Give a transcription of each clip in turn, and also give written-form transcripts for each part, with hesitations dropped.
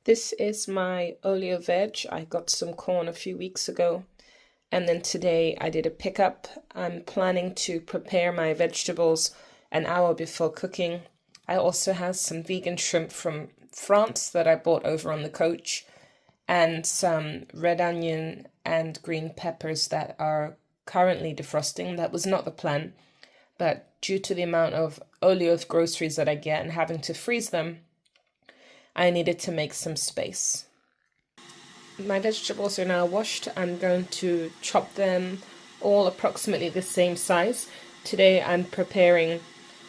This is my oleo veg. I got some corn a few weeks ago, and then today I did a pickup. I'm planning to prepare my vegetables an hour before cooking. I also have some vegan shrimp from France that I bought over on the coach, and some red onion and green peppers that are currently defrosting. That was not the plan, but due to the amount of oleo groceries that I get and having to freeze them, I needed to make some space. My vegetables are now washed. I'm going to chop them all approximately the same size. Today I'm preparing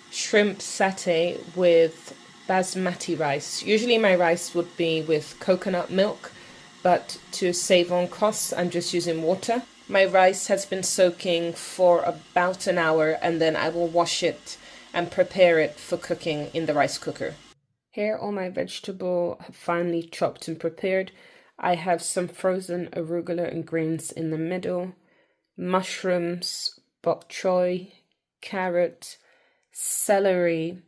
shrimp satay with basmati rice. Usually my rice would be with coconut milk, but to save on costs, I'm just using water. My rice has been soaking for about an hour, and then I will wash it and prepare it for cooking in the rice cooker. Here, all my vegetable have finally chopped and prepared. I have some frozen arugula and greens in the middle, mushrooms, bok choy, carrot, celery,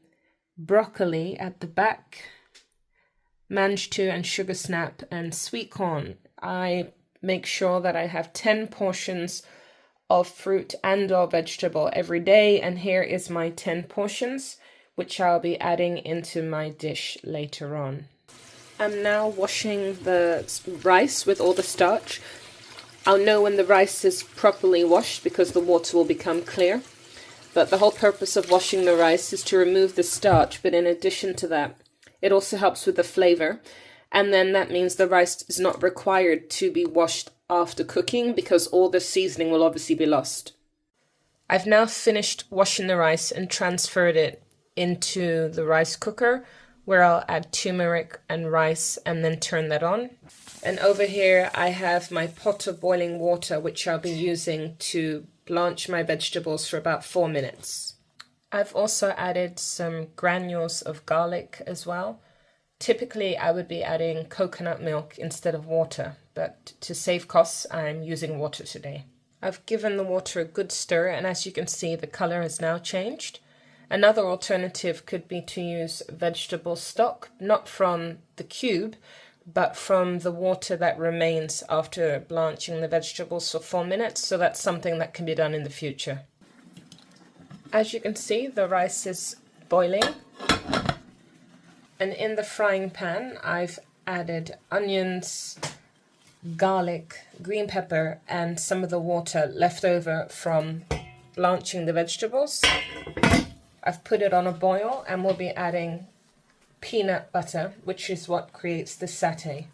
broccoli at the back, manju and sugar snap, and sweet corn. I make sure that I have 10 portions of fruit and or vegetable every day, and here is my 10 portions, which I'll be adding into my dish later on. I'm now washing the rice with all the starch. I'll know when the rice is properly washed because the water will become clear. But the whole purpose of washing the rice is to remove the starch, but in addition to that, it also helps with the flavor. And then that means the rice is not required to be washed after cooking because all the seasoning will obviously be lost. I've now finished washing the rice and transferred it into the rice cooker, where I'll add turmeric and rice and then turn that on. And over here I have my pot of boiling water, which I'll be using to blanch my vegetables for about 4 minutes. I've also added some granules of garlic as well. Typically I would be adding coconut milk instead of water, but to save costs I'm using water today. I've given the water a good stir, and as you can see the color has now changed. Another alternative could be to use vegetable stock, not from the cube, but from the water that remains after blanching the vegetables for 4 minutes, so that's something that can be done in the future. As you can see, the rice is boiling, and in the frying pan I've added onions, garlic, green pepper, and some of the water left over from blanching the vegetables. I've put it on a boil, and we'll be adding peanut butter, which is what creates the satay.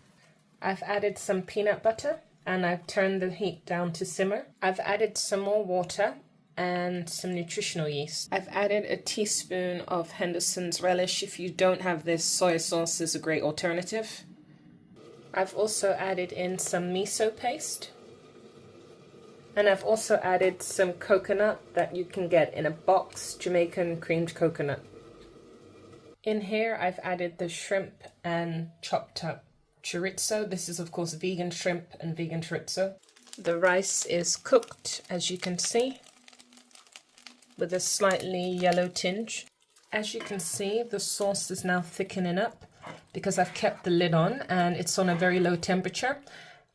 I've added some peanut butter and I've turned the heat down to simmer. I've added some more water and some nutritional yeast. I've added a teaspoon of Henderson's relish. If you don't have this, soy sauce is a great alternative. I've also added in some miso paste. And I've also added some coconut that you can get in a box, Jamaican creamed coconut. In here I've added the shrimp and chopped up chorizo. This is of course vegan shrimp and vegan chorizo. The rice is cooked, as you can see, with a slightly yellow tinge. As you can see, the sauce is now thickening up because I've kept the lid on and it's on a very low temperature.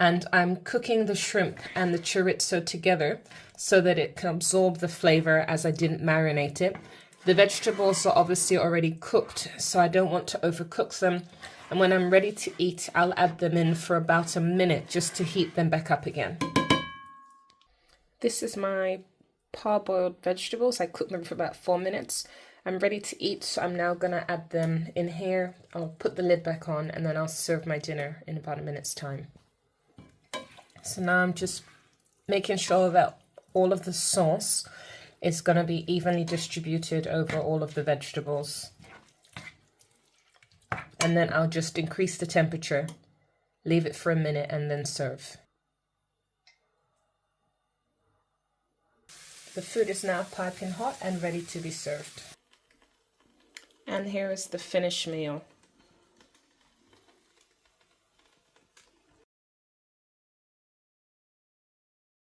And I'm cooking the shrimp and the chorizo together so that it can absorb the flavor as I didn't marinate it. The vegetables are obviously already cooked, so I don't want to overcook them. And when I'm ready to eat, I'll add them in for about a minute just to heat them back up again. This is my parboiled vegetables. I cooked them for about 4 minutes. I'm ready to eat, so I'm now going to add them in here. I'll put the lid back on and then I'll serve my dinner in about a minute's time. So now I'm just making sure that all of the sauce is going to be evenly distributed over all of the vegetables. And then I'll just increase the temperature, leave it for a minute, and then serve. The food is now piping hot and ready to be served. And here is the finished meal.